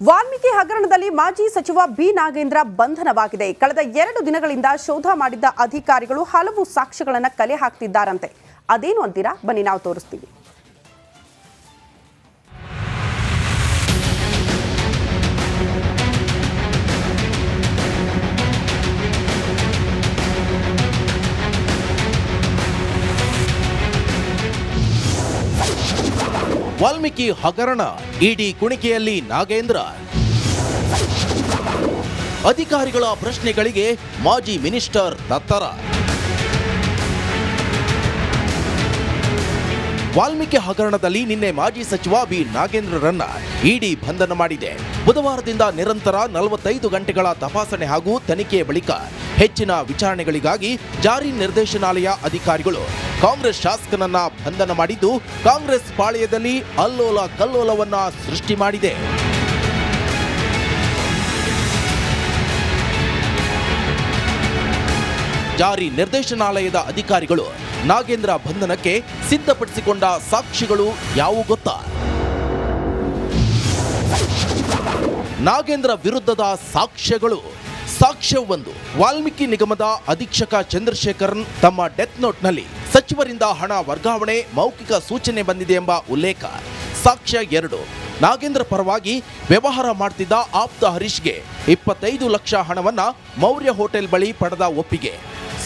ವಾಲ್ಮೀಕಿ ಹಗರಣದಲ್ಲಿ ಮಾಜಿ ಸಚಿವ ಬಿ ನಾಗೇಂದ್ರ ಬಂಧನವಾಗಿದೆ. ಕಳೆದ 2 ದಿನಗಳಿಂದ ಶೋಧ ಮಾಡಿದ್ದ ಅಧಿಕಾರಿಗಳು ಹಲವು ಸಾಕ್ಷ್ಯಗಳನ್ನು ಕಲೆ ಹಾಕ್ತಿದ್ದಾರಂತೆ. ಅದೇನು ಅಂತೀರಾ? ಬನ್ನಿ ನಾವು ತೋರಿಸ್ತೀವಿ. ವಾಲ್ಮೀಕಿ ಹಗರಣ, ಇಡಿ ಕುಣಿಕೆಯಲ್ಲಿ ನಾಗೇಂದ್ರ. ಅಧಿಕಾರಿಗಳ ಪ್ರಶ್ನೆಗಳಿಗೆ ಮಾಜಿ ಮಿನಿಸ್ಟರ್ ತತ್ತರ. ವಾಲ್ಮೀಕಿ ಹಗರಣದಲ್ಲಿ ನಿನ್ನೆ ಮಾಜಿ ಸಚಿವ ಬಿ ನಾಗೇಂದ್ರರನ್ನ ಇಡಿ ಬಂಧನ ಮಾಡಿದೆ. ಬುಧವಾರದಿಂದ ನಿರಂತರ 45 ಗಂಟೆಗಳ ತಪಾಸಣೆ ಹಾಗೂ ತನಿಖೆಯ ಬಳಿಕ ಹೆಚ್ಚಿನ ವಿಚಾರಣೆಗಳಿಗಾಗಿ ಜಾರಿ ನಿರ್ದೇಶನಾಲಯ ಅಧಿಕಾರಿಗಳು ಕಾಂಗ್ರೆಸ್ ಶಾಸಕನನ್ನ ಬಂಧನ ಮಾಡಿದ್ದು, ಕಾಂಗ್ರೆಸ್ ಪಾಳೆಯದಲ್ಲಿ ಅಲ್ಲೋಲ ಕಲ್ಲೋಲವನ್ನ ಸೃಷ್ಟಿ ಮಾಡಿದೆ. ಜಾರಿ ನಿರ್ದೇಶನಾಲಯದ ಅಧಿಕಾರಿಗಳು ನಾಗೇಂದ್ರ ಬಂಧನಕ್ಕೆ ಸಿದ್ಧಪಡಿಸಿಕೊಂಡ ಸಾಕ್ಷಿಗಳು ಯಾವುವು ಗೊತ್ತಾ? ನಾಗೇಂದ್ರ ವಿರುದ್ಧದ ಸಾಕ್ಷ್ಯಗಳು. ಸಾಕ್ಷ್ಯ 1. ವಾಲ್ಮೀಕಿ ನಿಗಮದ ಅಧೀಕ್ಷಕ ಚಂದ್ರಶೇಖರನ್ ತಮ್ಮ ಡೆತ್ ನೋಟ್ನಲ್ಲಿ ಸಚಿವರಿಂದ ಹಣ ವರ್ಗಾವಣೆ ಮೌಖಿಕ ಸೂಚನೆ ಬಂದಿದೆ ಎಂಬ ಉಲ್ಲೇಖ. ಸಾಕ್ಷ್ಯ 2. ನಾಗೇಂದ್ರ ಪರವಾಗಿ ವ್ಯವಹಾರ ಮಾಡ್ತಿದ್ದ ಆಪ್ತ ಹರೀಶ್ಗೆ 25 ಲಕ್ಷ ಹಣವನ್ನ ಮೌರ್ಯ ಹೋಟೆಲ್ ಬಳಿ ಪಡೆದ ಒಪ್ಪಿಗೆ.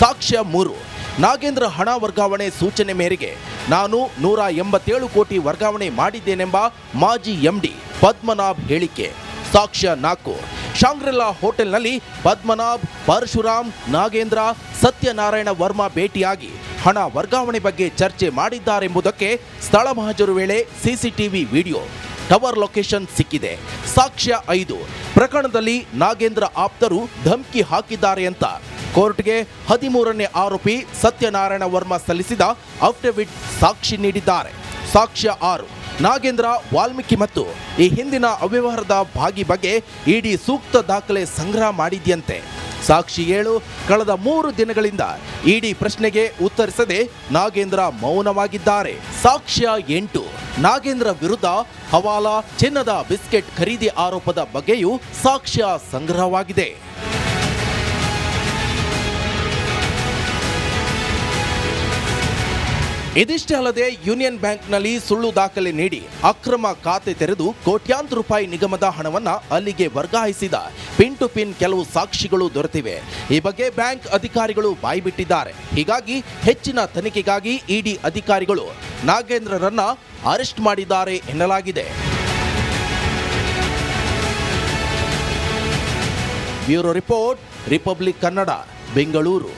ಸಾಕ್ಷ್ಯ 3. ನಾಗೇಂದ್ರ ಹಣ ವರ್ಗಾವಣೆ ಸೂಚನೆ ಮೇರೆಗೆ ನಾನು 187 ಕೋಟಿ ವರ್ಗಾವಣೆ ಮಾಡಿದ್ದೇನೆಂಬ ಮಾಜಿ ಎಂಡಿ ಪದ್ಮನಾಭ್ ಹೇಳಿಕೆ. ಸಾಕ್ಷ್ಯ 4. ಶಾಂಗ್ರಿಲಾ ಹೋಟೆಲ್ನಲ್ಲಿ ಪದ್ಮನಾಭ್, ಪರಶುರಾಮ್, ನಾಗೇಂದ್ರ, ಸತ್ಯನಾರಾಯಣ ವರ್ಮಾ ಭೇಟಿಯಾಗಿ ಹಣ ವರ್ಗಾವಣೆ ಬಗ್ಗೆ ಚರ್ಚೆ ಮಾಡಿದ್ದಾರೆಂಬುದಕ್ಕೆ ಸ್ಥಳ ಮಹಜರು ವೇಳೆ ಸಿಸಿಟಿವಿ ವಿಡಿಯೋ, ಟವರ್ ಲೊಕೇಶನ್ ಸಿಕ್ಕಿದೆ. ಸಾಕ್ಷ್ಯ 5. ಪ್ರಕರಣದಲ್ಲಿ ನಾಗೇಂದ್ರ ಆಪ್ತರು ಧಮಕಿ ಹಾಕಿದ್ದಾರೆ ಅಂತ ಕೋರ್ಟ್ಗೆ 13ನೇ ಆರೋಪಿ ಸತ್ಯನಾರಾಯಣ ವರ್ಮಾ ಸಲ್ಲಿಸಿದ ಅಫಿಡವಿಟ್ ಸಾಕ್ಷಿ ನೀಡಿದ್ದಾರೆ. ಸಾಕ್ಷ್ಯ 6. ನಾಗೇಂದ್ರ ವಾಲ್ಮೀಕಿ ಮತ್ತು ಈ ಹಿಂದಿನ ಅವ್ಯವಹಾರದ ಭಾಗಿ ಬಗ್ಗೆ ಇಡಿ ಸೂಕ್ತ ದಾಖಲೆ ಸಂಗ್ರಹ ಮಾಡಿದ್ಯಂತೆ. ಸಾಕ್ಷಿ 7. ಕಳೆದ 3 ದಿನಗಳಿಂದ ಇಡಿ ಪ್ರಶ್ನೆಗೆ ಉತ್ತರಿಸದೆ ನಾಗೇಂದ್ರ ಮೌನವಾಗಿದ್ದಾರೆ. ಸಾಕ್ಷ್ಯ 8. ನಾಗೇಂದ್ರ ವಿರುದ್ಧ ಹವಾಲಾ, ಚಿನ್ನದ ಬಿಸ್ಕೆಟ್ ಖರೀದಿ ಆರೋಪದ ಬಗ್ಗೆಯೂ ಸಾಕ್ಷ್ಯ ಸಂಗ್ರಹವಾಗಿದೆ. ಇದಿಷ್ಟೇ ಅಲ್ಲದೆ ಯೂನಿಯನ್ ಬ್ಯಾಂಕ್ನಲ್ಲಿ ಸುಳ್ಳು ದಾಖಲೆ ನೀಡಿ ಅಕ್ರಮ ಖಾತೆ ತೆರೆದು ಕೋಟ್ಯಾಂತರ ರೂಪಾಯಿ ನಿಗಮದ ಹಣವನ್ನ ಅಲ್ಲಿಗೆ ವರ್ಗಾಯಿಸಿದ ಪಿನ್ ಟು ಪಿನ್ ಕೆಲವು ಸಾಕ್ಷಿಗಳು ದೊರೆತಿವೆ. ಈ ಬಗ್ಗೆ ಬ್ಯಾಂಕ್ ಅಧಿಕಾರಿಗಳು ಬಾಯ್ಬಿಟ್ಟಿದ್ದಾರೆ. ಹೀಗಾಗಿ ಹೆಚ್ಚಿನ ತನಿಖೆಗಾಗಿ ಇಡಿ ಅಧಿಕಾರಿಗಳು ನಾಗೇಂದ್ರರನ್ನ ಅರೆಸ್ಟ್ ಮಾಡಿದ್ದಾರೆ ಎನ್ನಲಾಗಿದೆ. Bureau report, republic Kannada, Bengaluru.